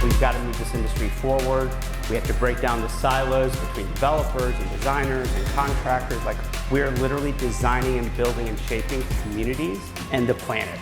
We've got to move this industry forward. We have to break down the silos between developers and designers and contractors. Like, we're literally designing and building and shaping communities and the planet.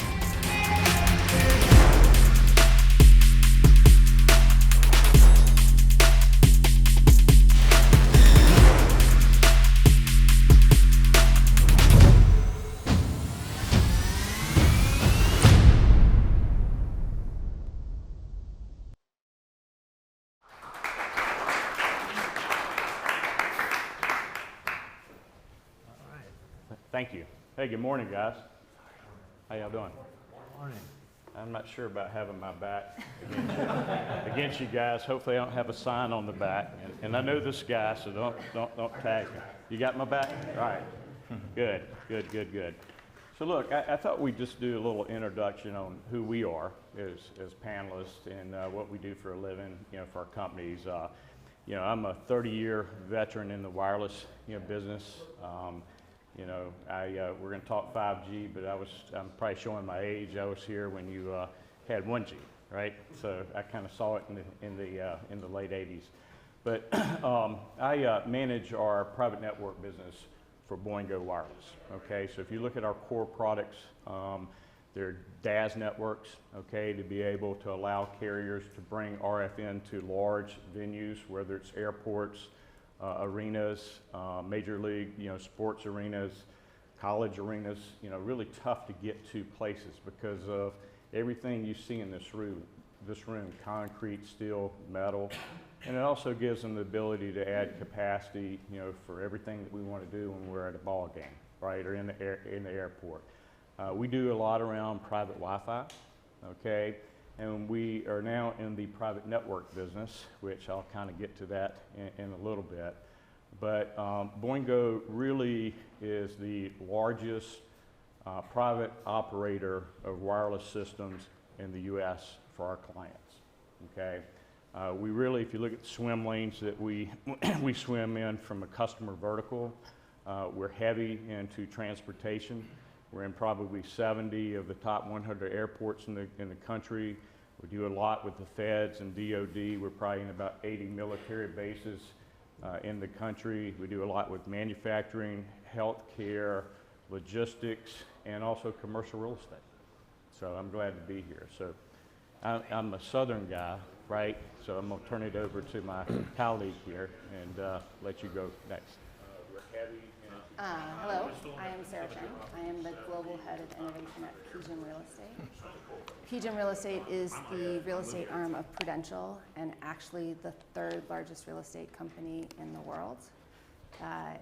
Thank you. Hey, good morning, guys. How y'all doing? Morning. I'm not sure about having my back against you guys. Hopefully, I don't have a sign on the back. And I know this guy, so don't tag me. You got my back? All right. Good. So look, I thought we'd just do a little introduction on who we are as panelists and what we do for a living, for our companies. I'm a 30-year veteran in the wireless, business. We're going to talk 5G, but I'm probably showing my age. I was here when you had 1G, right? So I kind of saw it in the late 80s. But I manage our private network business for Boingo Wireless. Okay, so if you look at our core products, they're DAS networks. Okay, to be able to allow carriers to bring RF into large venues, whether it's airports, arenas, major league, sports arenas, college arenas, really tough to get to places because of everything you see in this room, concrete, steel, metal, and it also gives them the ability to add capacity, for everything that we want to do when we're at a ball game, right, or in the airport. We do a lot around private Wi-Fi, okay? And we are now in the private network business, which I'll kind of get to that in a little bit. But Boingo really is the largest private operator of wireless systems in the U.S. for our clients, okay? We really, if you look at the swim lanes that we swim in from a customer vertical, we're heavy into transportation. We're in probably 70 of the top 100 airports in the country. We do a lot with the feds and DOD. We're probably in about 80 military bases in the country. We do a lot with manufacturing, healthcare, logistics, and also commercial real estate. So I'm glad to be here. So I'm a Southern guy, right? So I'm going to turn it over to my colleague here and let you go next. We're heavy. Hello, I am Sara Shank. I am the Global Head of Innovation at PGIM Real Estate. PGIM Real Estate is the real estate arm of Prudential and actually the third largest real estate company in the world.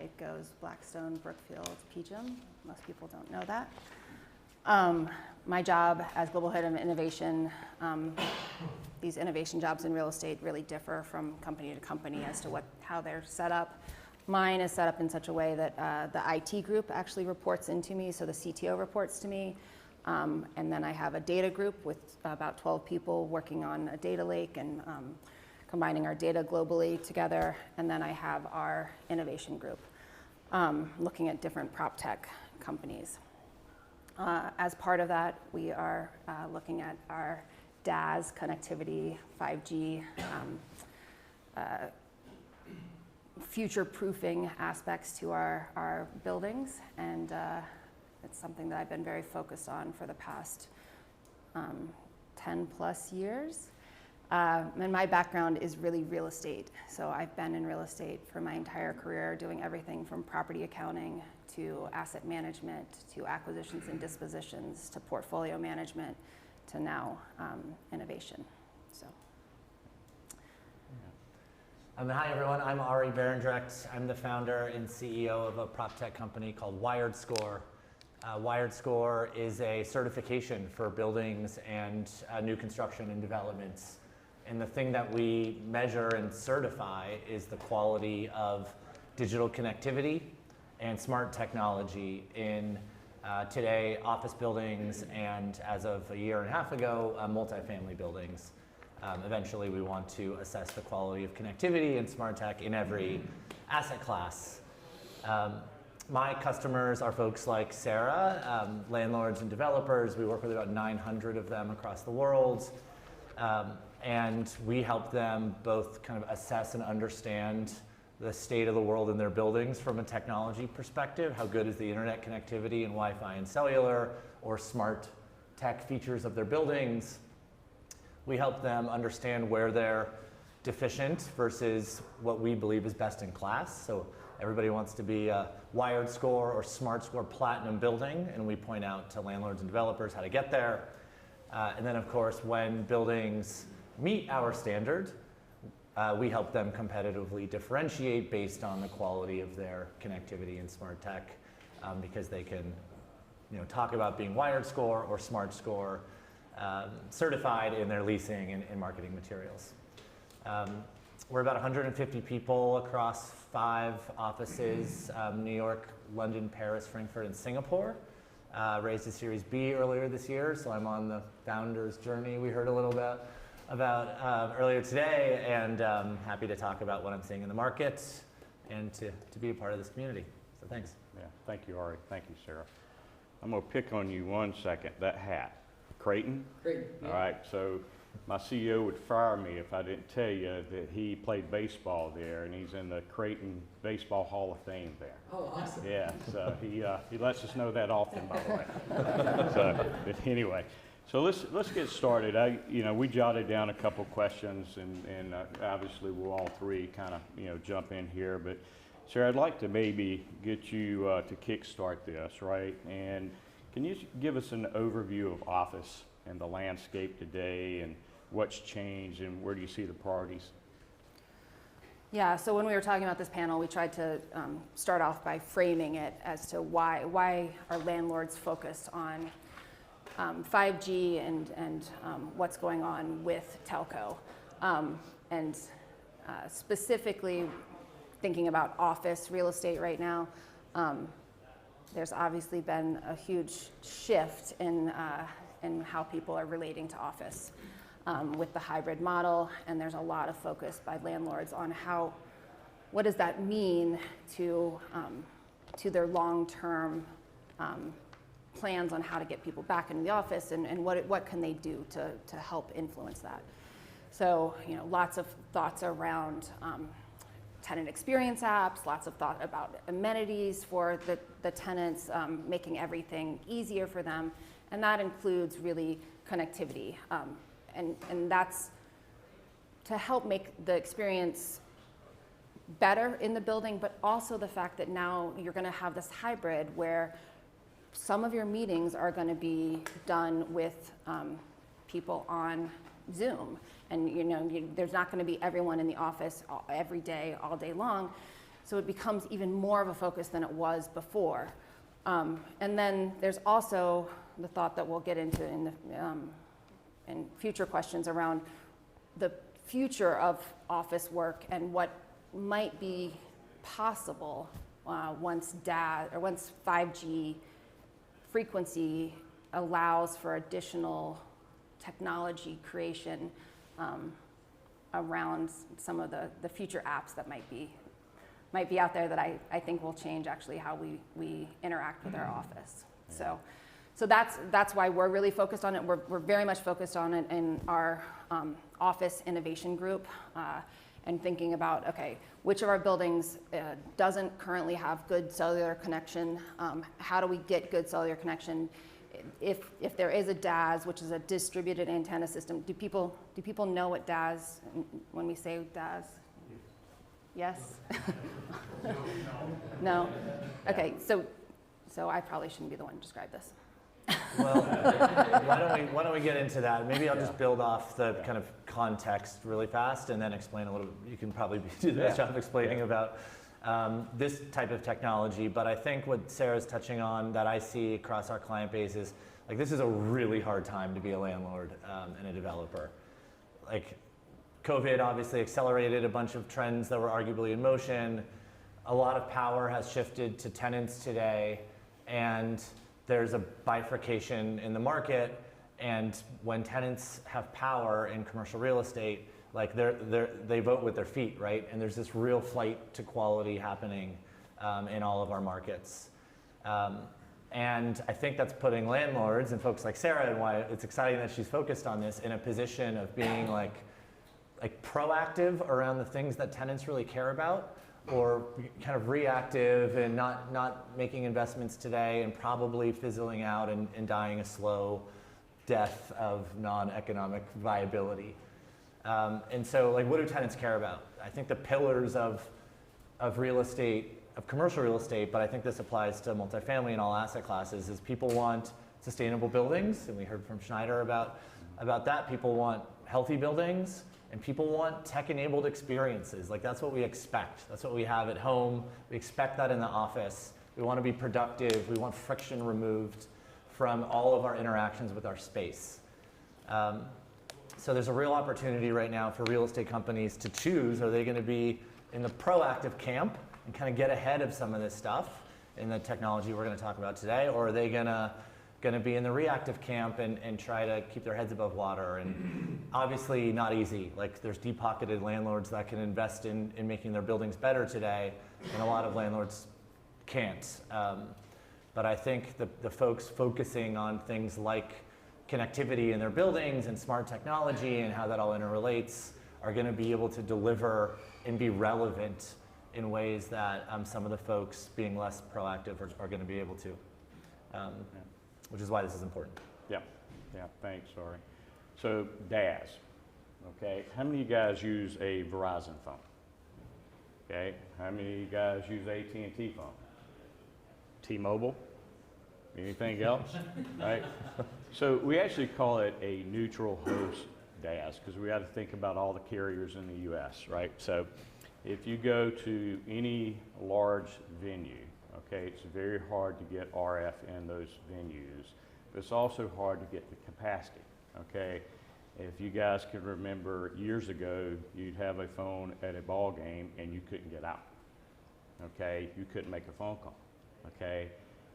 It goes Blackstone, Brookfield, PGIM. Most people don't know that. My job as Global Head of Innovation, these innovation jobs in real estate really differ from company to company as to how they're set up. Mine is set up in such a way that the IT group actually reports into me, so the CTO reports to me. And then I have a data group with about 12 people working on a data lake and combining our data globally together. And then I have our innovation group looking at different prop tech companies. As part of that, we are looking at our DAS connectivity, 5G, future-proofing aspects to our buildings, and it's something that I've been very focused on for the past 10 plus years. And my background is really real estate, so I've been in real estate for my entire career, doing everything from property accounting to asset management to acquisitions and dispositions to portfolio management to now innovation. So. Hi everyone, I'm Arie Barendrecht. I'm the founder and CEO of a prop tech company called WiredScore. WiredScore is a certification for buildings and new construction and developments. And the thing that we measure and certify is the quality of digital connectivity and smart technology in today office buildings and, as of a year and a half ago, multifamily buildings. Eventually, we want to assess the quality of connectivity and smart tech in every asset class. My customers are folks like Sara, landlords and developers. We work with about 900 of them across the world. And we help them both kind of assess and understand the state of the world in their buildings from a technology perspective. How good is the internet connectivity and Wi-Fi and cellular or smart tech features of their buildings? We help them understand where they're deficient versus what we believe is best in class. So everybody wants to be a WiredScore or SmartScore Platinum building, and we point out to landlords and developers how to get there. And then of course, when buildings meet our standard, we help them competitively differentiate based on the quality of their connectivity and smart tech, because they can talk about being WiredScore or SmartScore certified in their leasing and marketing materials. We're about 150 people across 5 offices, New York, London, Paris, Frankfurt, and Singapore. Raised a Series B earlier this year, so I'm on the founder's journey we heard a little bit about earlier today, and happy to talk about what I'm seeing in the market and to be a part of this community. So thanks. Yeah, thank you, Arie. Thank you, Sarah. I'm going to pick on you 1 second. That hat, Creighton? Creighton. Yeah. All right, so my CEO would fire me if I didn't tell you that he played baseball there, and he's in the Creighton Baseball Hall of Fame there. Oh, awesome. Yeah, so he lets us know that often, by the way. So, but anyway, so let's get started. We jotted down a couple questions, and obviously we'll all three kind of jump in here. But Sarah, I'd like to maybe get you to kickstart this, right? And can you give us an overview of office and the landscape today, and what's changed, and where do you see the priorities? Yeah, so when we were talking about this panel, we tried to start off by framing it as to why are landlords focused on 5G and what's going on with telco. And specifically thinking about office real estate right now, there's obviously been a huge shift in how people are relating to office with the hybrid model, and there's a lot of focus by landlords on what does that mean to their long-term plans on how to get people back into the office, and what can they do to help influence that. So lots of thoughts around tenant experience apps, lots of thought about amenities for the tenants, making everything easier for them. And that includes really connectivity. And that's to help make the experience better in the building, but also the fact that now you're gonna have this hybrid where some of your meetings are gonna be done with people on Zoom. And there's not gonna be everyone in the office every day, all day long. So it becomes even more of a focus than it was before. And then there's also the thought that we'll get into in future questions around the future of office work and what might be possible once 5G frequency allows for additional technology creation around some of the future apps that might be out there that I think will change actually how we interact with our office. Yeah. So that's why we're really focused on it. We're very much focused on it in our office innovation group, and thinking about, okay, which of our buildings doesn't currently have good cellular connection? How do we get good cellular connection? If there is a DAS, which is a distributed antenna system, do people know what DAS, when we say DAS? Yes? No? Okay, so I probably shouldn't be the one to describe this. Well, why don't we get into that? Maybe I'll just build off the kind of context really fast and then explain a little. You can probably do the best job of explaining about this type of technology. But I think what Sarah's touching on that I see across our client base is, like, this is a really hard time to be a landlord and a developer. Like, COVID obviously accelerated a bunch of trends that were arguably in motion. A lot of power has shifted to tenants today, and there's a bifurcation in the market. And when tenants have power in commercial real estate, like they vote with their feet, right? And there's this real flight to quality happening in all of our markets. And I think that's putting landlords and folks like Sarah, and why it's exciting that she's focused on this, in a position of being like like proactive around the things that tenants really care about, or kind of reactive and not making investments today and probably fizzling out and dying a slow death of non-economic viability. And so, like, what do tenants care about? I think the pillars of real estate, of commercial real estate, but I think this applies to multifamily and all asset classes, is people want sustainable buildings, and we heard from Schneider about that. People want healthy buildings, and people want tech-enabled experiences. Like, that's what we expect. That's what we have at home. We expect that in the office. We want to be productive. We want friction removed from all of our interactions with our space. So there's a real opportunity right now for real estate companies to choose. Are they going to be in the proactive camp and kind of get ahead of some of this stuff in the technology we're going to talk about today, or are they going to be in the reactive camp and try to keep their heads above water? And obviously not easy. Like, there's deep-pocketed landlords that can invest in making their buildings better today, and a lot of landlords can't. But I think the folks focusing on things like connectivity in their buildings and smart technology and how that all interrelates are going to be able to deliver and be relevant in ways that some of the folks being less proactive are going to be able to, which is why this is important. Yeah, thanks, Arie. So DAS, okay, how many of you guys use a Verizon phone? Okay, how many of you guys use AT&T phone? T-Mobile? Anything else? Right? So we actually call it a neutral host DAS because we got to think about all the carriers in the U.S., right? So if you go to any large venue, okay, it's very hard to get RF in those venues, but it's also hard to get the capacity, okay? If you guys can remember years ago, you'd have a phone at a ball game and you couldn't get out, okay? You couldn't make a phone call, okay?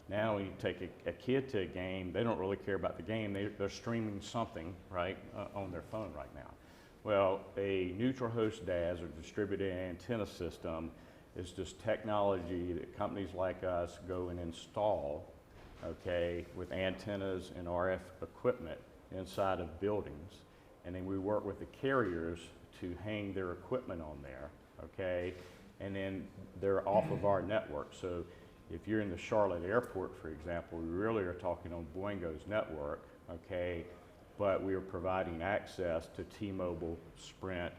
Now when you take a kid to a game, they don't really care about the game. They're streaming something, right, on their phone right now. Well, a neutral host DAS, or distributed antenna system, is just technology that companies like us go and install, okay, with antennas and RF equipment inside of buildings. And then we work with the carriers to hang their equipment on there, okay? And then they're off of our network. So if you're in the Charlotte airport, for example, we really are talking on Boingo's network, okay? But we are providing access to T-Mobile, Sprint,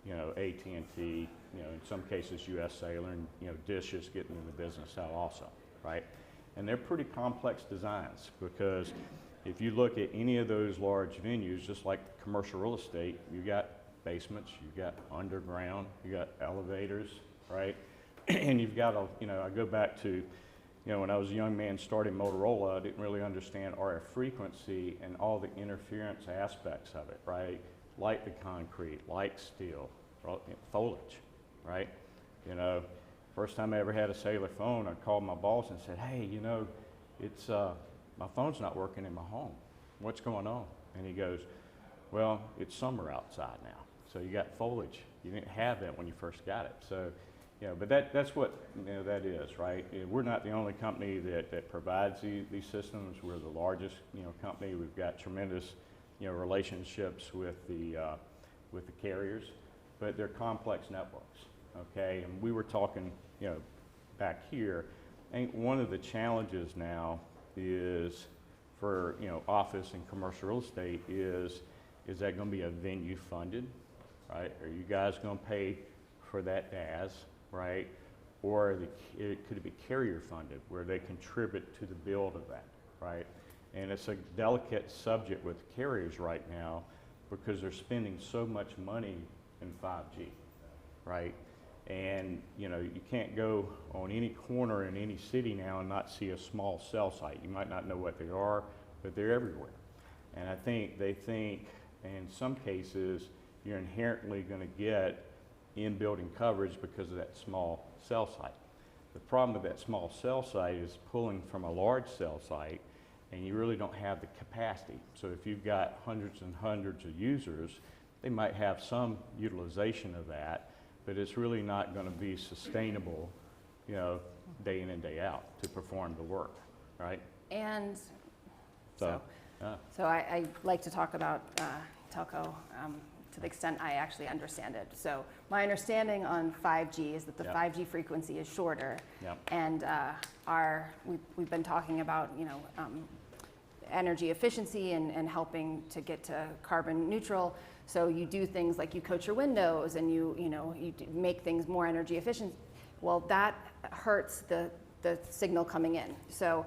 AT&T, in some cases US Cellular, and Dish is getting in the business out also, right? And they're pretty complex designs because if you look at any of those large venues, just like commercial real estate, you got basements, you got underground, you got elevators, right? And you've got I go back to, when I was a young man starting Motorola, I didn't really understand RF frequency and all the interference aspects of it, right? Like the concrete, like steel, foliage, right? First time I ever had a cellular phone, I called my boss and said, hey, it's, my phone's not working in my home. What's going on? And he goes, well, it's summer outside now, so you got foliage. You didn't have that when you first got it. So, but that's what that is, right? We're not the only company that provides these systems. We're the largest company. We've got tremendous relationships with the carriers, but they're complex networks, okay? And we were talking back here. I think one of the challenges now is for office and commercial real estate is that going to be a venue funded, right? Are you guys going to pay for that DAS? Right? Or could it be carrier funded where they contribute to the build of that, right? And it's a delicate subject with carriers right now because they're spending so much money in 5G, right? And you can't go on any corner in any city now and not see a small cell site. You might not know what they are, but they're everywhere. And I think they think in some cases you're inherently going to get in-building coverage because of that small cell site. The problem with that small cell site is pulling from a large cell site, and you really don't have the capacity. So if you've got hundreds and hundreds of users, they might have some utilization of that, but it's really not going to be sustainable, day in and day out to perform the work, right? And so I like to talk about telco to the extent I actually understand it. So my understanding on 5G is that the 5G frequency is shorter, and we've been talking about energy efficiency and helping to get to carbon neutral. So you do things like you coat your windows and you make things more energy efficient. Well, that hurts the signal coming in. So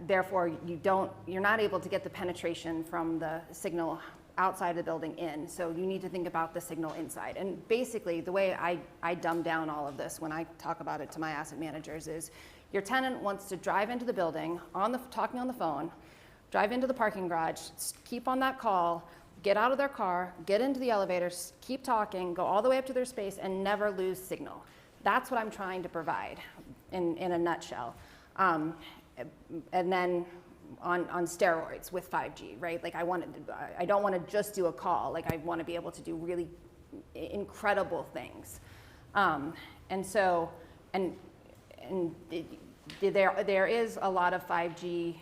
therefore you're not able to get the penetration from the signal outside of the building in. So you need to think about the signal inside. And basically the way I dumb down all of this when I talk about it to my asset managers is your tenant wants to drive into the building talking on the phone, drive into the parking garage, keep on that call, get out of their car, get into the elevator, keep talking, go all the way up to their space and never lose signal. That's what I'm trying to provide in a nutshell. And then on steroids with 5G, right? Like I don't want to just do a call. Like I want to be able to do really incredible things. There is a lot of 5G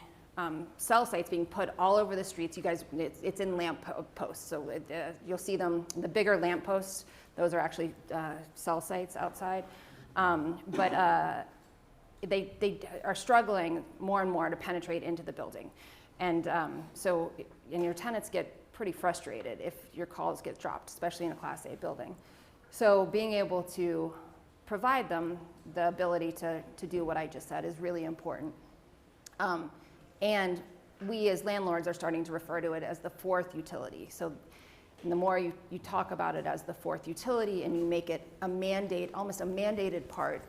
cell sites being put all over the streets. You guys, it's in lamp posts. So you'll see them, the bigger lamp posts, those are actually cell sites outside. They are struggling more and more to penetrate into the building. And your tenants get pretty frustrated if your calls get dropped, especially in a Class A building. So being able to provide them the ability to do what I just said is really important. And we as landlords are starting to refer to it as the fourth utility. So the more you talk about it as the fourth utility and you make it a mandate, almost a mandated part,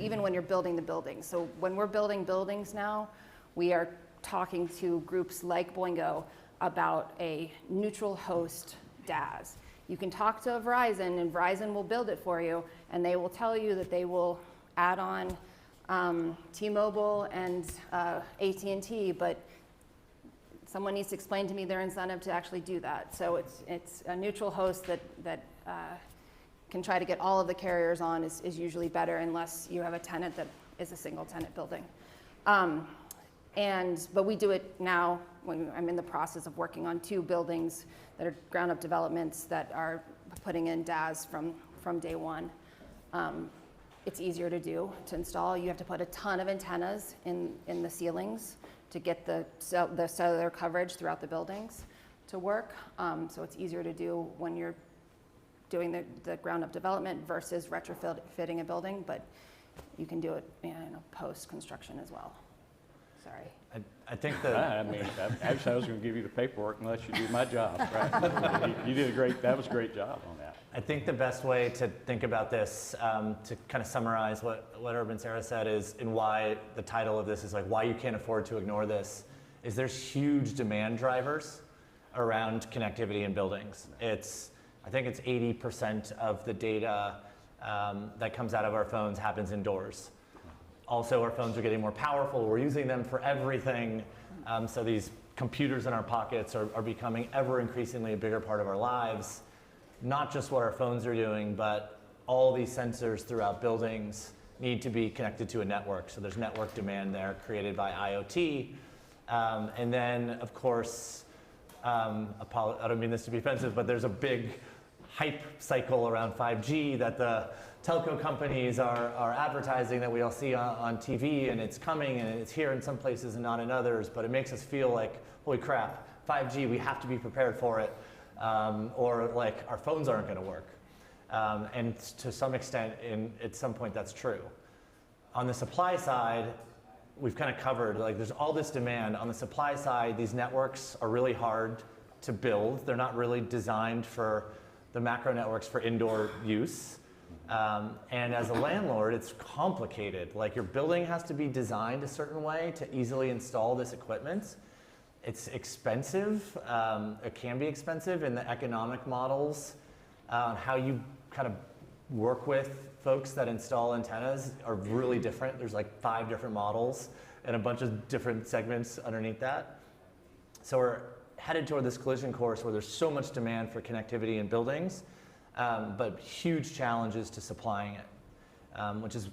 even when you're building the buildings. So when we're building buildings now, we are talking to groups like Boingo about a neutral host DAS. You can talk to Verizon and Verizon will build it for you, and they will tell you that they will add on T-Mobile and AT&T, but someone needs to explain to me their incentive to actually do that. So it's a neutral host that can try to get all of the carriers on is usually better unless you have a tenant that is a single tenant building. But we do it now when I'm in the process of working on 2 buildings that are ground up developments that are putting in DAS from day one. It's easier to install. You have to put a ton of antennas in the ceilings to get the cellular coverage throughout the buildings to work. So it's easier to do when you're doing the ground up development versus retrofitting a building, but you can do it post construction as well. Sorry. I think actually I was going to give you the paperwork and let you do my job, right? You did that was a great job on that. I think the best way to think about this, to kind of summarize what Urban and Sara said is, and why the title of this is like why you can't afford to ignore this, is there's huge demand drivers around connectivity in buildings. I think it's 80% of the data that comes out of our phones happens indoors. Also, our phones are getting more powerful. We're using them for everything. So these computers in our pockets are becoming ever increasingly a bigger part of our lives. Not just what our phones are doing, but all these sensors throughout buildings need to be connected to a network. So there's network demand there created by IoT. And then, of course, I don't mean this to be offensive, but there's a big hype cycle around 5G that the telco companies are advertising, that we all see on TV, and it's coming and it's here in some places and not in others, but it makes us feel like, holy crap, 5G, we have to be prepared for it, or like our phones aren't going to work. And to some extent, at some point that's true. On the supply side, we've kind of covered, like there's all this demand. On the supply side, these networks are really hard to build. They're not really designed for the macro networks for indoor use. And as a landlord, it's complicated. Like your building has to be designed a certain way to easily install this equipment. It's expensive. It can be expensive, and the economic models, how you kind of work with folks that install antennas are really different. There's like 5 different models and a bunch of different segments underneath that. So we're headed toward this collision course where there's so much demand for connectivity in buildings, but huge challenges to supplying it, which is,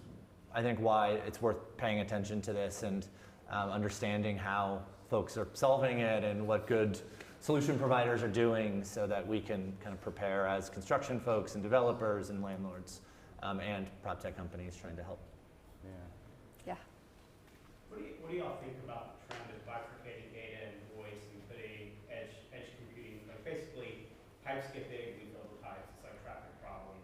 I think, why it's worth paying attention to this and understanding how folks are solving it and what good solution providers are doing so that we can kind of prepare as construction folks and developers and landlords and prop tech companies trying to help. Yeah. What do y'all think about the trend of bifurcating data and voice and putting edge computing, like basically pipes get big, we fill the pipes, it's like traffic problems,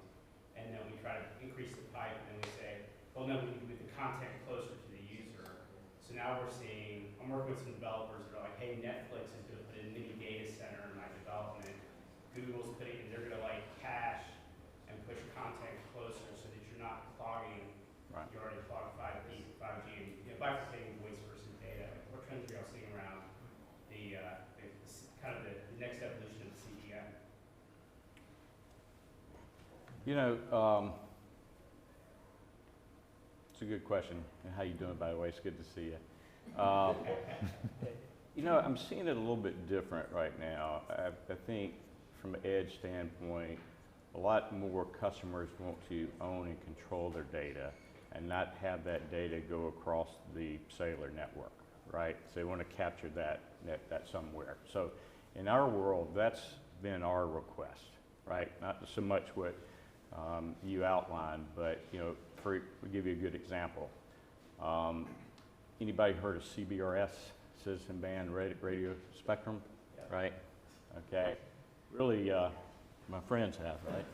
and then we try to increase the pipe, and then we say, well, no, we need to move the content closer to the user. So now we're seeing, I'm working with some developers that are like, hey, Netflix is going to put a mini data center in my development. Google's putting, they're going to like cache and push content closer so that you're not clogging. Right. You already clogged 5G, and bifurcating voice versus data. Like, what trends are y'all seeing around the kind of the next evolution of the CGM? You know, it's a good question. And how you doing, by the way? It's good to see you. You know, I'm seeing it a little bit different right now. I think from an edge standpoint, a lot more customers want to own and control their data and not have that data go across the cellular network, right? So they want to capture that somewhere. So in our world, that's been our request, right? Not so much what you outlined, but you know, we'll give you a good example. Anybody heard of CBRS, Citizen Band Radio Spectrum, right? Okay, really, my friends have, right?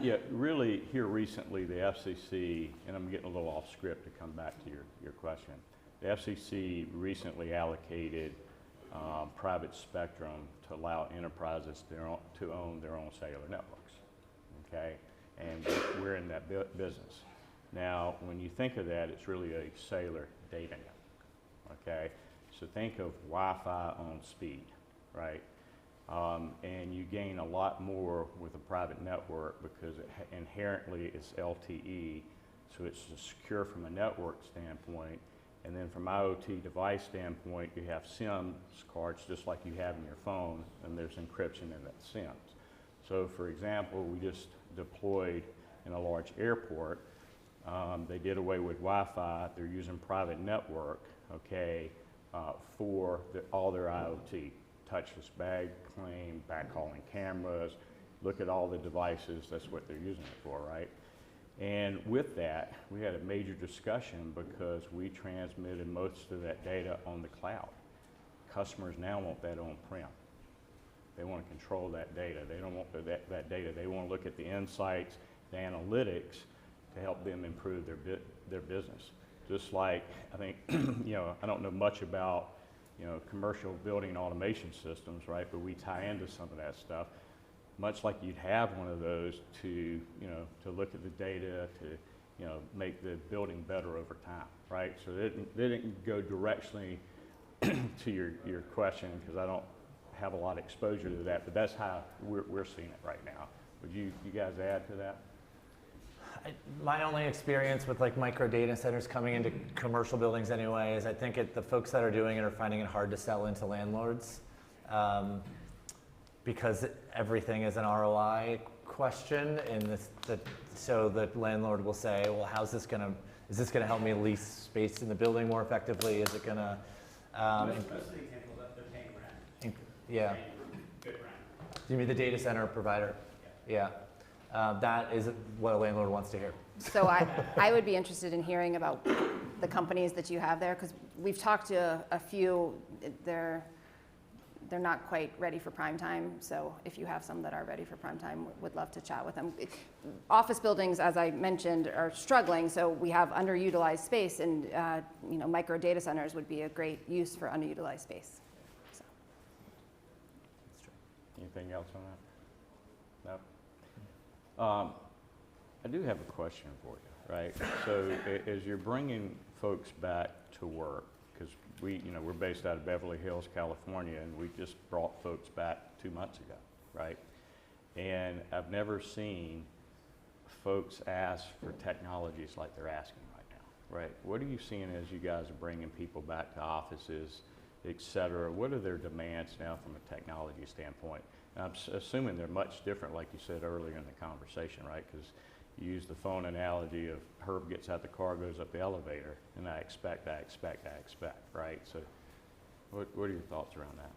Yeah, really here recently, the FCC, and I'm getting a little off script to come back to your question. The FCC recently allocated private spectrum to allow enterprises to own their own cellular networks, okay? And we're in that business. Now, when you think of that, it's really a cellular data network, okay? So think of Wi-Fi on speed, right? And you gain a lot more with a private network because inherently it's LTE, so it's secure from a network standpoint. And then from IoT device standpoint, you have SIM cards just like you have in your phone, and there's encryption in that SIMs. So for example, we just deployed in a large airport. They did away with Wi-Fi. They're using private network, okay, for all their IoT. Touchless bag claim, backhauling cameras, look at all the devices, that's what they're using it for, right? And with that, we had a major discussion because we transmitted most of that data on the cloud. Customers now want that on-prem. They want to control that data. They don't want that data. They want to look at the insights, the analytics to help them improve their business. Just like, I think, you know, I don't know much about, you know, commercial building automation systems, right? But we tie into some of that stuff, much like you'd have one of those to, you know, to look at the data, to, you know, make the building better over time, right? So they didn't go directly to your question because I don't have a lot of exposure to that, but that's how we're seeing it right now. Would you guys add to that? My only experience with like micro data centers coming into commercial buildings anyway is I think the folks that are doing it are finding it hard to sell into landlords because everything is an ROI question, and so the landlord will say, well, is this gonna help me lease space in the building more effectively? Is it gonna? Most of the examples that they're paying rent. Yeah. Paying good rent. You mean the data center provider? Yeah. That is what a landlord wants to hear. So I would be interested in hearing about the companies that you have there, because we've talked to a few. They're not quite ready for prime time. So if you have some that are ready for prime time, would love to chat with them. Office buildings, as I mentioned, are struggling. So we have underutilized space, and you know, micro data centers would be a great use for underutilized space. So. That's true. Anything else on that? No. I do have a question for you, right? So as you're bringing folks back to work, because we're based out of Beverly Hills, California, and we just brought folks back 2 months ago, right? And I've never seen folks ask for technologies like they're asking right now, right? What are you seeing as you guys are bringing people back to offices, et cetera? What are their demands now from a technology standpoint? I'm assuming they're much different, like you said earlier in the conversation, right? Because you use the phone analogy of Herb gets out the car, goes up the elevator, and I expect, right? So what are your thoughts around that?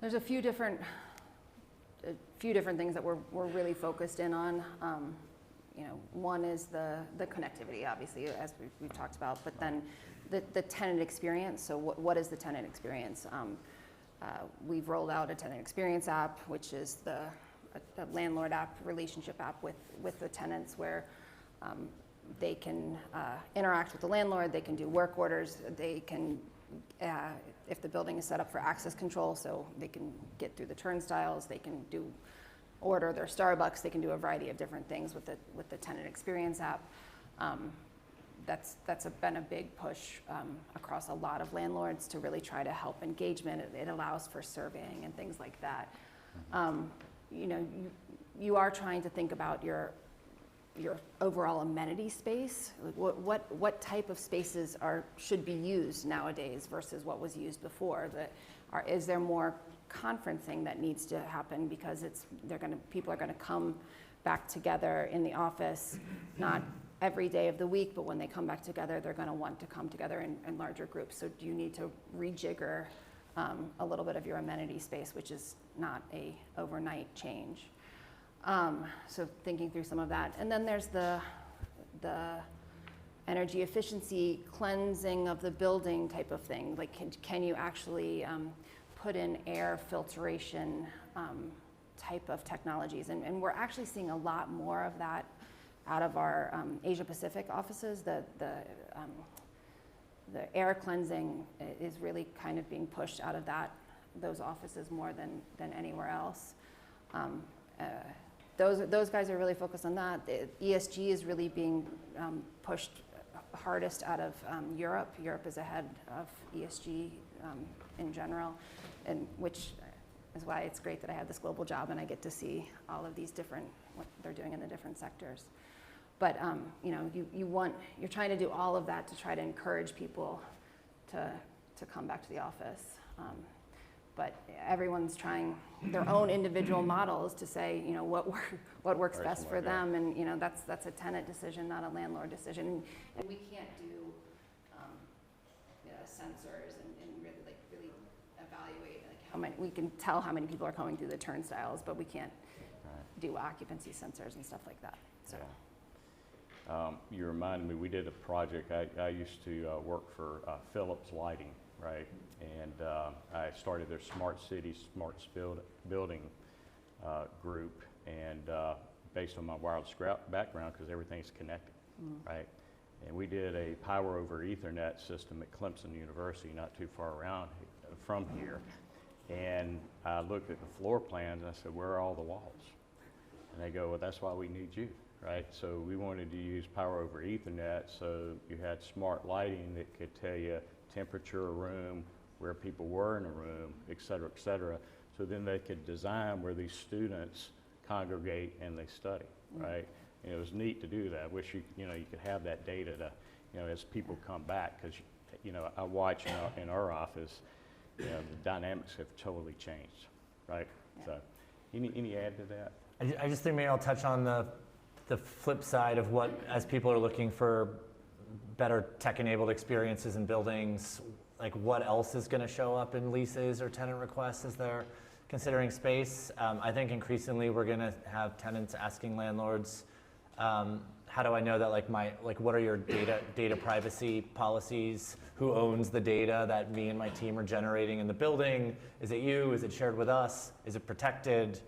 There's a few different things that we're really focused in on. One is the connectivity, obviously, as we've talked about, but then the tenant experience. So what is the tenant experience? We've rolled out a tenant experience app, which is a landlord app, relationship app with the tenants, where they can interact with the landlord, they can do work orders, they can, if the building is set up for access control, so they can get through the turnstiles, they can order their Starbucks, they can do a variety of different things with the tenant experience app. That's been a big push across a lot of landlords to really try to help engagement. It allows for surveying and things like that. You are trying to think about your overall amenity space. What type of spaces should be used nowadays versus what was used before? Is there more conferencing that needs to happen because people are gonna come back together in the office, not every day of the week, but when they come back together, they're gonna want to come together in larger groups. So do you need to rejigger a little bit of your amenity space, which is not a overnight change? So thinking through some of that. And then there's the energy efficiency, cleansing of the building type of thing. Like, can you actually put in air filtration type of technologies? And we're actually seeing a lot more of that out of our Asia Pacific offices. The air cleansing is really kind of being pushed out of those offices more than anywhere else. Those guys are really focused on that. The ESG is really being pushed hardest out of Europe. Europe is ahead of ESG in general, and which is why it's great that I have this global job and I get to see all of these what they're doing in the different sectors. But you're trying to do all of that to try to encourage people to come back to the office. But everyone's trying their own individual models to say, what works best for them, and that's a tenant decision, not a landlord decision. And we can't do sensors and really evaluate how many. We can tell how many people are coming through the turnstiles, but we can't do occupancy sensors and stuff like that. So. Yeah. You reminded me, we did a project. I used to work for Philips Lighting, right? And I started their Smart City, Smart Building group, and based on my wireless background, because everything's connected, right? And we did a power over Ethernet system at Clemson University, not too far around from here. And I looked at the floor plans and I said, where are all the walls? And they go, well, that's why we need you, right? So we wanted to use power over Ethernet, so you had smart lighting that could tell you temperature of a room, where people were in a room, et cetera, so then they could design where these students congregate and they study, right? And it was neat to do that. I wish you could have that data to, as people come back, because I watch in our office, the dynamics have totally changed, right? Yeah. So, any add to that? I just think maybe I'll touch on the flip side of what, as people are looking for better tech-enabled experiences in buildings, like what else is going to show up in leases or tenant requests as they're considering space. I think increasingly we're going to have tenants asking landlords, how do I know that what are your data privacy policies? Who owns the data that me and my team are generating in the building? Is it you? Is it shared with us? Is it protected?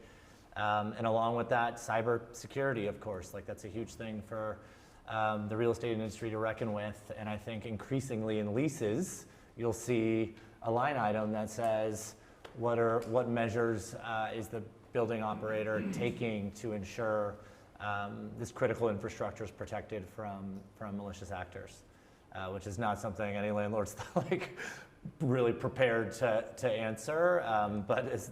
And along with that, cyber security, of course. That's a huge thing for the real estate industry to reckon with. And I think increasingly in leases, you'll see a line item that says, what measures is the building operator taking to ensure this critical infrastructure is protected from malicious actors, which is not something any landlord's really prepared to answer, but it's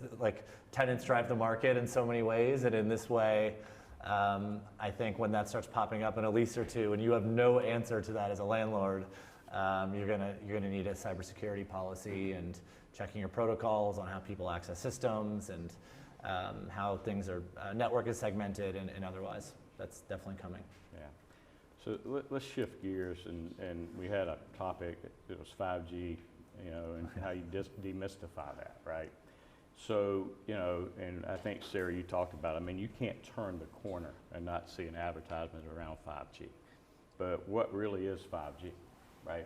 tenants drive the market in so many ways, and in this way, I think when that starts popping up in a lease or two and you have no answer to that as a landlord, you're gonna need a cybersecurity policy and checking your protocols on how people access systems and how things are network is segmented and otherwise. That's definitely coming. Yeah. So let's shift gears, and we had a topic that was 5G, and how you demystify that, right? So, you know, and I think, Sarah, you talked about it. I mean, you can't turn the corner and not see an advertisement around 5G. But what really is 5G, right?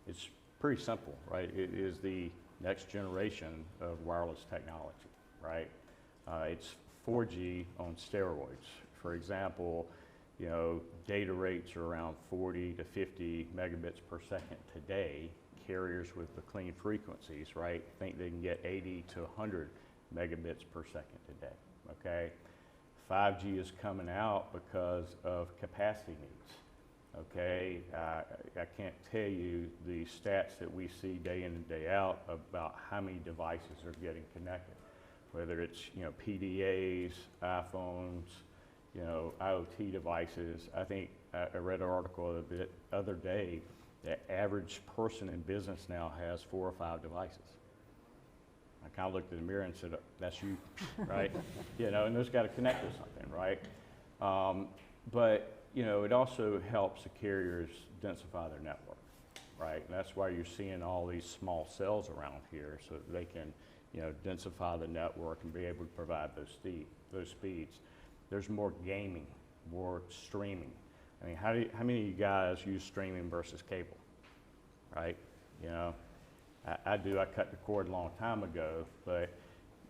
It's pretty simple, right? It is the next generation of wireless technology, right? It's 4G on steroids. For example, you know, data rates are around 40 to 50 megabits per second today. Carriers with the clean frequencies, right, think they can get 80 to 100 megabits per second today, okay? 5G is coming out because of capacity needs, okay? I can't tell you the stats that we see day in and day out about how many devices are getting connected, whether it's, you know, PDAs, iPhones, you know, IoT devices. I think I read an article the other day. The average person in business now has 4 or 5 devices. I kind of looked in the mirror and said, that's you, right? You know, and those got to connect with something, right? But, you know, it also helps the carriers densify their network, right? And that's why you're seeing all these small cells around here so that they can, you know, densify the network and be able to provide those speeds. There's more gaming, more streaming. I mean, how many of you guys use streaming versus cable, right? You know, I do. I cut the cord a long time ago, but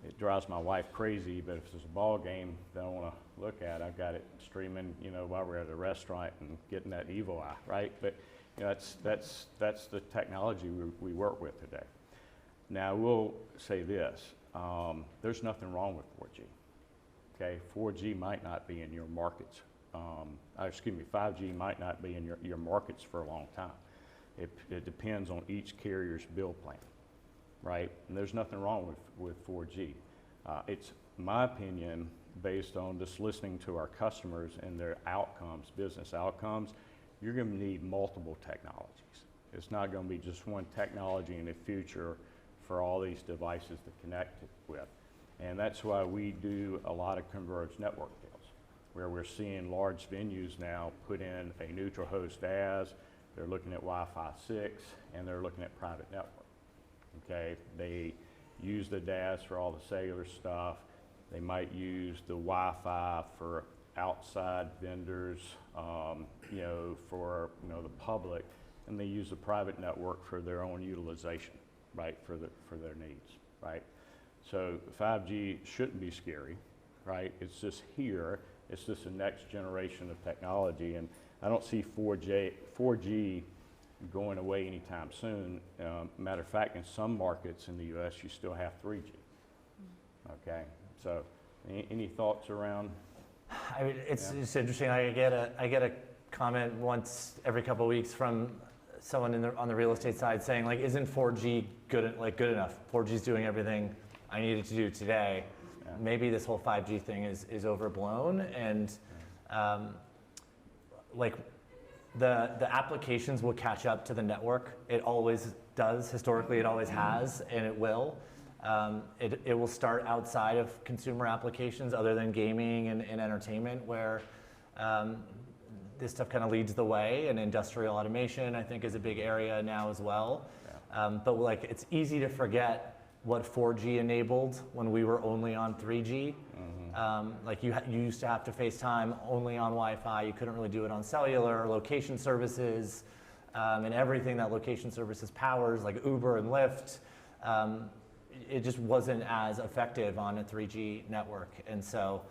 it drives my wife crazy. But if there's a ball game that I want to look at, I've got it streaming, you know, while we're at a restaurant and getting that evil eye, right? But you know, that's the technology we work with today. Now, I will say this: there's nothing wrong with 4G. Okay, 4G might not be in your markets. 5G might not be in your markets for a long time. It depends on each carrier's build plan, right? And there's nothing wrong with 4G. It's my opinion, based on just listening to our customers and their outcomes, business outcomes, you're going to need multiple technologies. It's not going to be just one technology in the future for all these devices to connect with. And that's why we do a lot of converged network deals, where we're seeing large venues now put in a neutral host DAS, they're looking at Wi-Fi 6, and they're looking at private network, okay? They use the DAS for all the cellular stuff. They might use the Wi-Fi for outside vendors, you know, for, you know, the public, and they use the private network for their own utilization, right, for their needs, right? So 5G shouldn't be scary, right? It's just here. It's just the next generation of technology, and I don't see 4G going away anytime soon. Matter of fact, in some markets in the U.S., you still have 3G. Okay, so any thoughts around? I mean, it's interesting. I get a comment once every couple of weeks from someone on the real estate side saying, like, isn't 4G good enough? 4G is doing everything I needed to do today. Yeah. Maybe this whole 5G thing is overblown, and like the applications will catch up to the network. It always does. Historically, it always has, and it will. It will start outside of consumer applications other than gaming and entertainment, where this stuff kind of leads the way, and industrial automation, I think, is a big area now as well. Yeah. But like, it's easy to forget what 4G enabled when we were only on 3G. Mm-hmm. Like you used to have to FaceTime only on Wi-Fi. You couldn't really do it on cellular, location services, and everything that location services powers, like Uber and Lyft. It just wasn't as effective on a 3G network. And so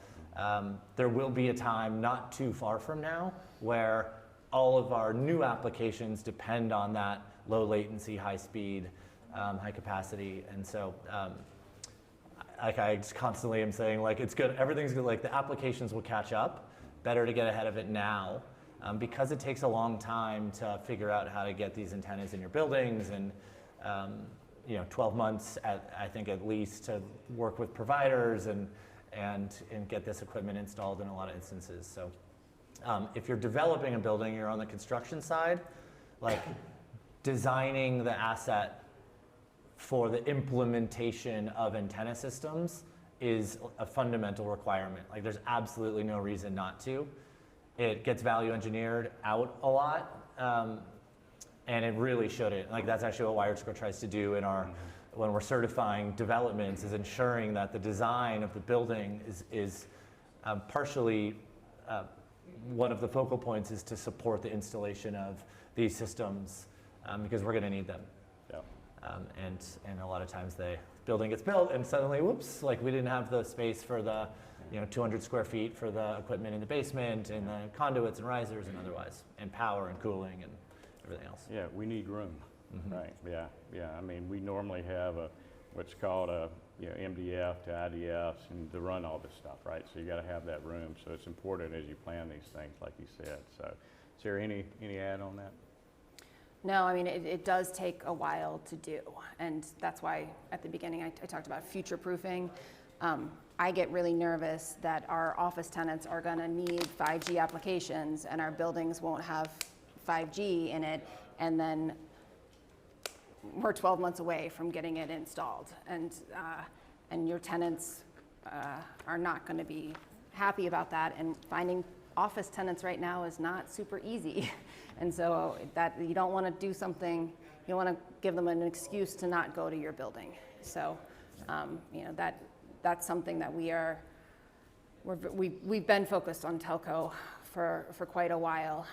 there will be a time not too far from now where all of our new applications depend on that low latency, high speed, high capacity. And so like I just constantly am saying, like, it's good, everything's good, like the applications will catch up. Better to get ahead of it now, because it takes a long time to figure out how to get these antennas in your buildings, and 12 months I think at least to work with providers and get this equipment installed in a lot of instances. So if you're developing a building, you're on the construction side, like designing the asset for the implementation of antenna systems is a fundamental requirement. Like, there's absolutely no reason not to. It gets value engineered out a lot, and it really shouldn't. Like, that's actually what WiredScore tries to do in our when we're certifying developments is ensuring that the design of the building is partially one of the focal points is to support the installation of these systems because we're going to need them. Yeah. And a lot of times the building gets built and suddenly, whoops, like we didn't have the space for the 200 square feet for the equipment in the basement and the conduits and risers and otherwise, and power and cooling and everything else. Yeah, we need room. Mhm. Right. Yeah. Yeah. I mean, we normally have what's called a MDF to IDFs and to run all this stuff, right? So you got to have that room. So it's important as you plan these things, like you said. So, Sarah, any add on that? No, I mean, it does take a while to do, and that's why at the beginning I talked about future-proofing. I get really nervous that our office tenants are going to need 5G applications and our buildings won't have 5G in it, and then we're 12 months away from getting it installed, and your tenants are not going to be happy about that, and finding office tenants right now is not super easy. And so that you don't want to do something, you don't want to give them an excuse to not go to your building. So, that's something that we've been focused on telco for quite a while.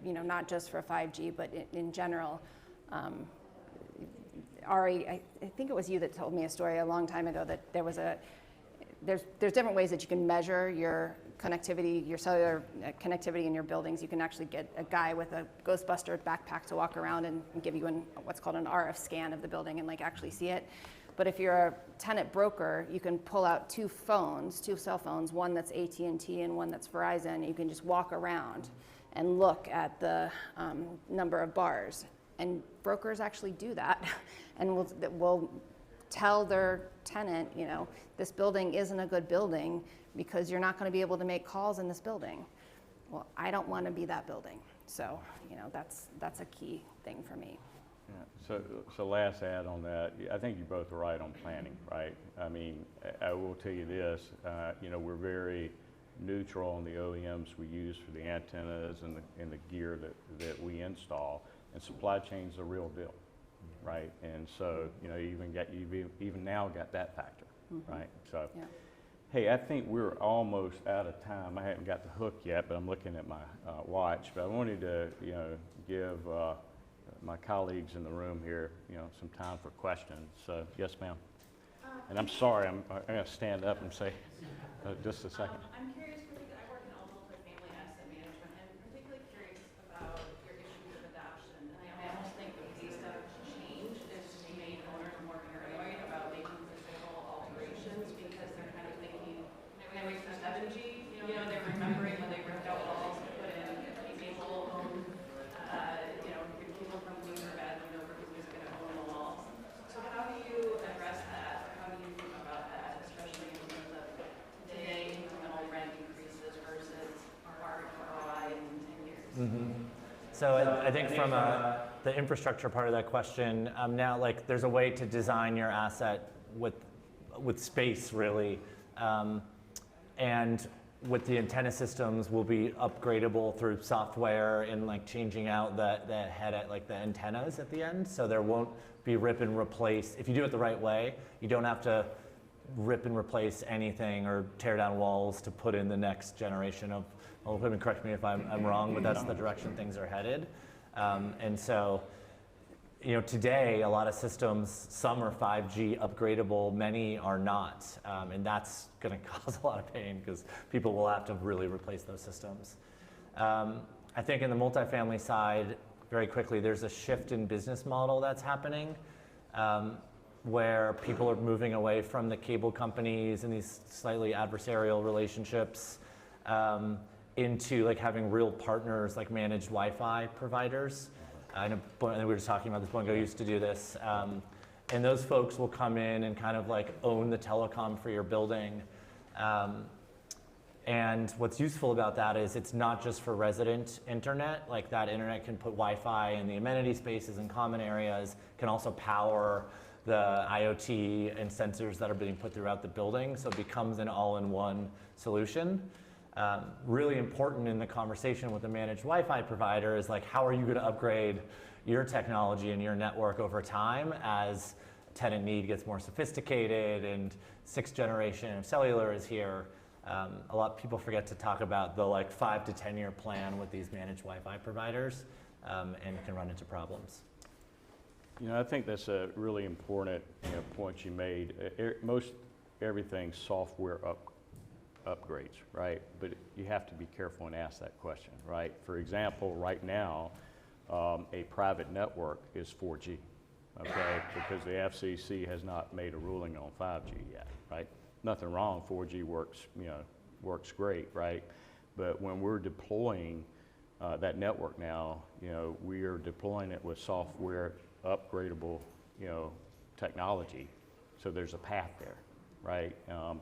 Not just for 5G, but in general. Arie, I think it was you that told me a story a long time ago that there's different ways that you can measure your connectivity, your cellular connectivity in your buildings. You can actually get a guy with a Ghostbuster backpack to walk around and give you what's called an RF scan of the building and actually see it. But if you're a tenant broker, you can pull out two cell phones, one that's AT&T and one that's Verizon. You can just walk around and look at the number of bars. And brokers actually do that and will tell their tenant, this building isn't a good building because you're not going to be able to make calls in this building. Well, I don't want to be that building. So, that's a key thing for me. Yeah. So last add on that, I think you both are right on planning, right? I mean, I will tell you this, we're very neutral on the OEMs we use for the antennas and the gear that we install, and supply chain's a real deal, right? And so, you've even now got that factor, Mm-hmm. right? So, Yeah. Hey, I think we're almost out of time. I haven't got the hook yet, but I'm looking at my watch. But I wanted to, give my colleagues in the room here, some time for questions. So, yes, ma'am. And I'm sorry, I'm going to stand up and say, just a second. I'm curious, I work in all multifamily asset management, and particularly curious about your issues of adoption. And I almost think the pace of change is made owners more paranoid about making physical alterations because they're kind of thinking, can I wait for 7G? They're remembering when they ripped out walls to put in cable home, people from blue or bad window because who's going to own the walls. So how do you address that? Or how do you think about that, especially in terms of today incremental rent increases versus our ROI in 10 years? Mm-hmm. So I think from the infrastructure part of that question, now there's a way to design your asset with space really, and with the antenna systems will be upgradable through software and changing out the head at the antennas at the end, so there won't be rip and replace. If you do it the right way, you don't have to rip and replace anything or tear down walls to put in the next generation of equipment. Correct me if I'm wrong, but that's the direction things are headed. And so, today a lot of systems, some are 5G upgradable, many are not, and that's going to cause a lot of pain because people will have to really replace those systems. I think in the multifamily side, very quickly, there's a shift in business model that's happening. Where people are moving away from the cable companies and these slightly adversarial relationships into having real partners like managed Wi-Fi providers. I know we were just talking about this, Boingo used to do this. And those folks will come in and kind of own the telecom for your building. And what's useful about that is it's not just for resident internet, that internet can put Wi-Fi in the amenity spaces and common areas, can also power the IoT and sensors that are being put throughout the building, so it becomes an all-in-one solution. Really important in the conversation with the managed Wi-Fi provider is how are you going to upgrade your technology and your network over time as tenant need gets more sophisticated and 6th generation of cellular is here. A lot of people forget to talk about the like 5 to 10 year plan with these managed Wi-Fi providers and can run into problems. You know, I think that's a really important point you made. Most everything's software upgrades, right? But you have to be careful and ask that question, right? For example, right now, a private network is 4G, okay? Because the FCC has not made a ruling on 5G yet, right? Nothing wrong, 4G works, works great, right? But when we're deploying that network now, we are deploying it with software upgradable, technology. So there's a path there, right? Now,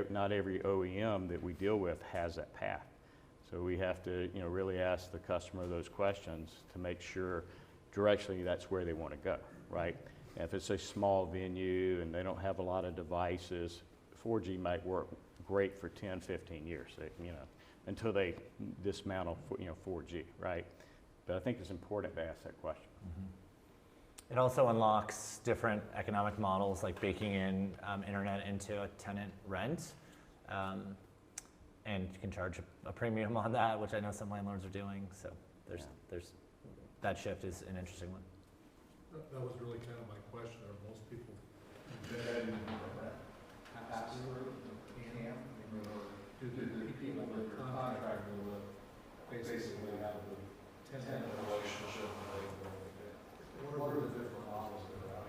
not every OEM that we deal with has that path. So we have to, really ask the customer those questions to make sure directionally that's where they want to go, right? And if it's a small venue and they don't have a lot of devices, 4G might work great for 10, 15 years, until they dismantle, 4G, right? But I think it's important to ask that question. It also unlocks different economic models, like baking in internet into a tenant rent. And you can charge a premium on that, which I know some landlords are doing. So there's that shift is an interesting one. That was really kind of my question. Are most people embedded in that pass-through PGIM? Or do the people that are contracted with basically have the tenant relationship? What are the different models that are out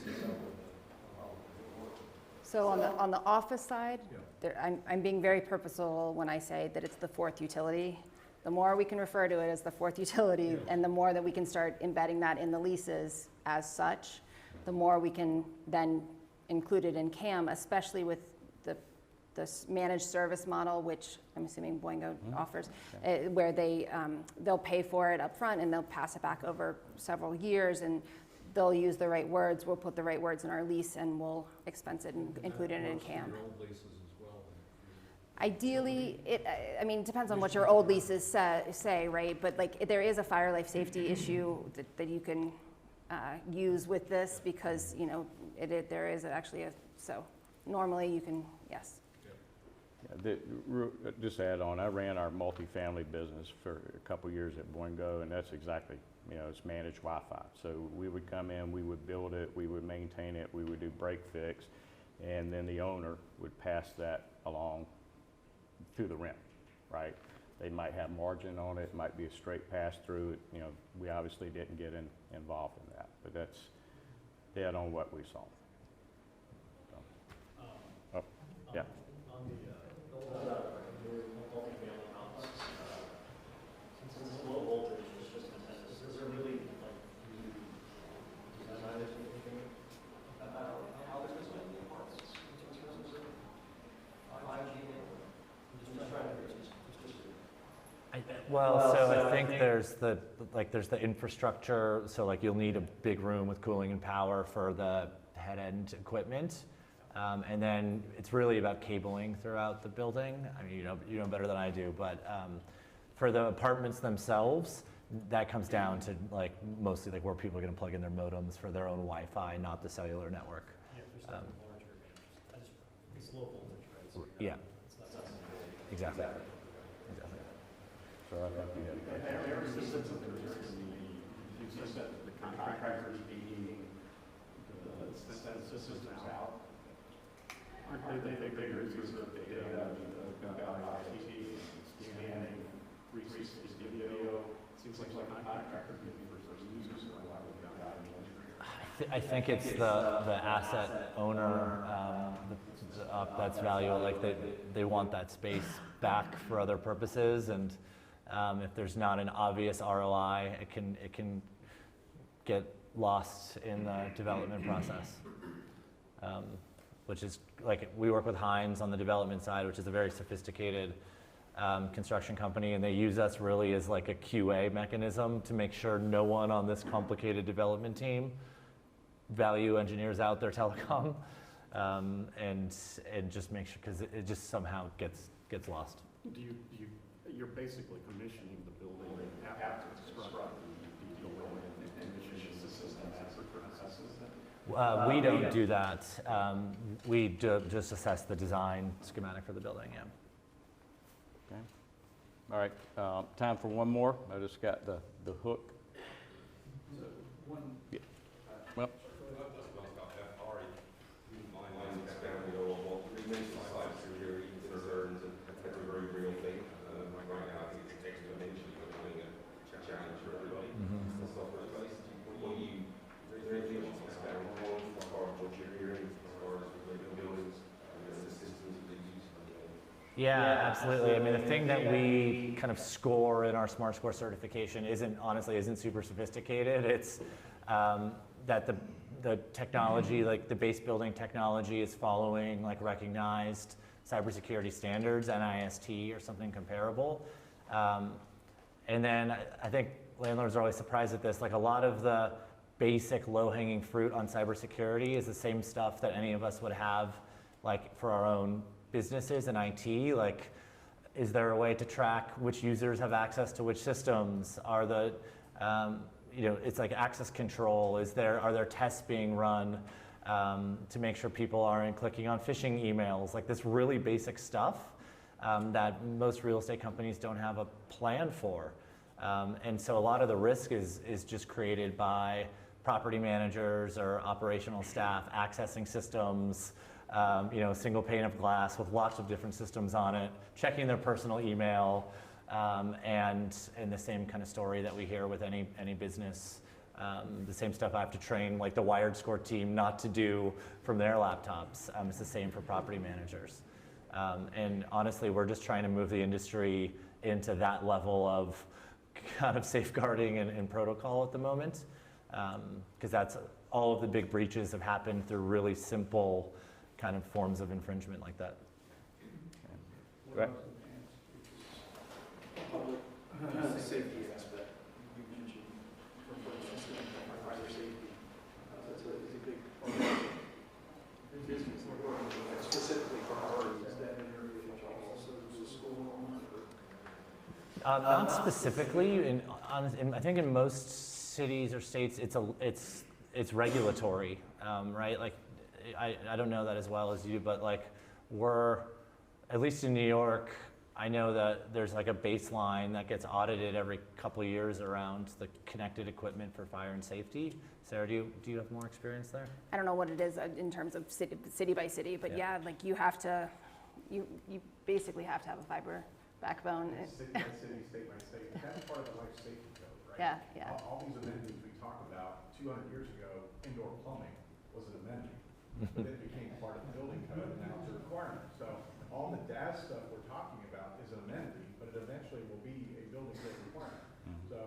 there? So on the office side, Yeah. I'm being very purposeful when I say that it's the 4th utility. The more we can refer to it as the 4th utility, and the more that we can start embedding that in the leases as such, the more we can then include it in CAM, especially with the managed service model, which I'm assuming Boingo offers, where they'll pay for it up front and they'll pass it back over several years, and they'll use the right words. We'll put the right words in our lease and we'll expense it and include it in CAM. Ideally, it depends on what your old leases say, right? But like, there is a fire life safety issue that you can use with this because, there is actually so normally you can, yes. Yeah, just to add on, I ran our multifamily business for a couple years at Boingo, and that's exactly, it's managed Wi-Fi. So we would come in, we would build it, we would maintain it, we would do break fix, and then the owner would pass that along through the rent, right? They might have margin on it, might be a straight pass through. We obviously didn't get involved in that, but that's dead on what we saw. So, yeah. On the multifamily complex, since it's low voltage, it's just intense. Is there really design anything about how this is going to be parts in terms of 5G? I think there's the infrastructure. So like you'll need a big room with cooling and power for the head end equipment. And then it's really about cabling throughout the building. I mean, you know better than I do, but for the apartments themselves, that comes down to like mostly like where people are going to plug in their modems for their own Wi-Fi, not the cellular network. Yeah, there's nothing larger. It's low voltage, right? So Yeah, exactly. So I think you had There is a sense of urgency. You said the contractors being the systems out. Aren't they bigger users of data, ICT, scanning, 360 video? Seems like contractors maybe versus users are a lot of I think it's the asset owner that's valuable. Like they want that space back for other purposes, and if there's not an obvious ROI, it can get lost in the development process. Which is like we work with Hines on the development side, which is a very sophisticated construction company, and they use us really as like a QA mechanism to make sure no one on this complicated development team value engineers out their telecom, and just make sure, because it just somehow gets lost. You're basically commissioning the building after it's constructed. You go in system as it assesses it? We don't do that. We just assess the design schematic for the building, yeah. Okay. All right, time for one more. I just got the hook. So one. Yeah. Well, Yeah, absolutely. I mean, the thing that we kind of score in our Smart Score certification isn't super sophisticated. It's that the technology, like the base building technology, is following like recognized cybersecurity standards, NIST or something comparable. And then I think landlords are always surprised at this. Like a lot of the basic low-hanging fruit on cybersecurity is the same stuff that any of us would have, like for our own businesses and IT. Like, is there a way to track which users have access to which systems? Are the, it's like access control. Are there tests being run to make sure people aren't clicking on phishing emails? Like this really basic stuff that most real estate companies don't have a plan for. And so a lot of the risk is just created by property managers or operational staff accessing systems, single pane of glass with lots of different systems on it, checking their personal email, and the same kind of story that we hear with any business. The same stuff I have to train like the WiredScore team not to do from their laptops. It's the same for property managers. And honestly, we're just trying to move the industry into that level of kind of safeguarding and protocol at the moment, because that's all of the big breaches have happened through really simple kind of forms of infringement like that. Right. Public safety aspect. You mentioned fire safety. That's a big part of the business. Specifically for priorities, is that an area that you also do a school on? Not specifically. I think in most cities or states, it's regulatory, right? Like, I don't know that as well as you, but like at least in New York, I know that there's like a baseline that gets audited every couple of years around the connected equipment for fire and safety. Sarah, do you have more experience there? I don't know what it is in terms of city by city, but yeah, like you basically have to have a fiber backbone. City by city, state by state, that's part of the life safety code, right? Yeah, yeah. All these amenities we talk about, 200 years ago, indoor plumbing was an amenity. But it became part of the building code, and now it's a requirement. So all the DAS stuff we're talking about is an amenity, but it eventually will be a building code requirement. So,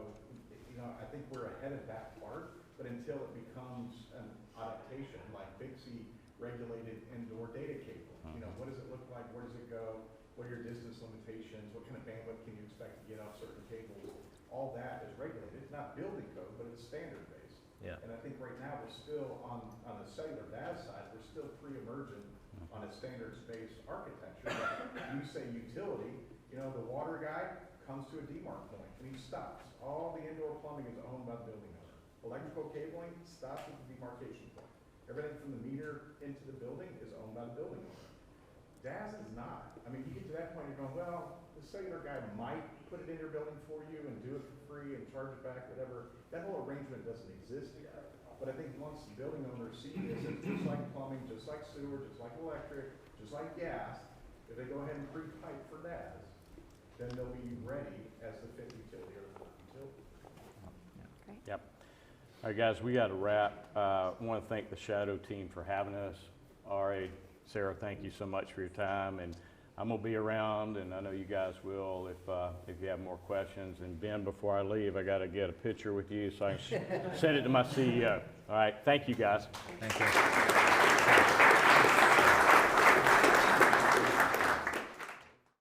I think we're ahead of that part, but until it becomes an adaptation, like Bixby regulated indoor data cable. What does it look like? Where does it go? What are your distance limitations? What kind of bandwidth can you expect to get off certain cables? All that is regulated. It's not building code, but it's standard-based. Yeah. And I think right now we're still on the cellular DAS side, we're still pre-emergent on a standards-based architecture. You say utility, the water guy comes to a demarc point and he stops. All the indoor plumbing is owned by the building owner. Electrical cabling stops at the demarcation point. Everything from the meter into the building is owned by the building owner. DAS is not. I mean, you get to that point, you're going, well, the cellular guy might put it in your building for you and do it for free and charge it back, whatever. That whole arrangement doesn't exist yet. But I think once the building owners see this, it's just like plumbing, just like sewer, just like electric, just like gas, if they go ahead and pre-pipe for DAS, then they'll be ready as the fifth utility or the fourth utility. Yep. All right, guys, we got to wrap. I want to thank the Shadow team for having us. Arie, Sarah, thank you so much for your time. And I'm going to be around, and I know you guys will, if you have more questions. And Ben, before I leave, I got to get a picture with you so I can send it to my CEO. All right, thank you, guys. Thank you.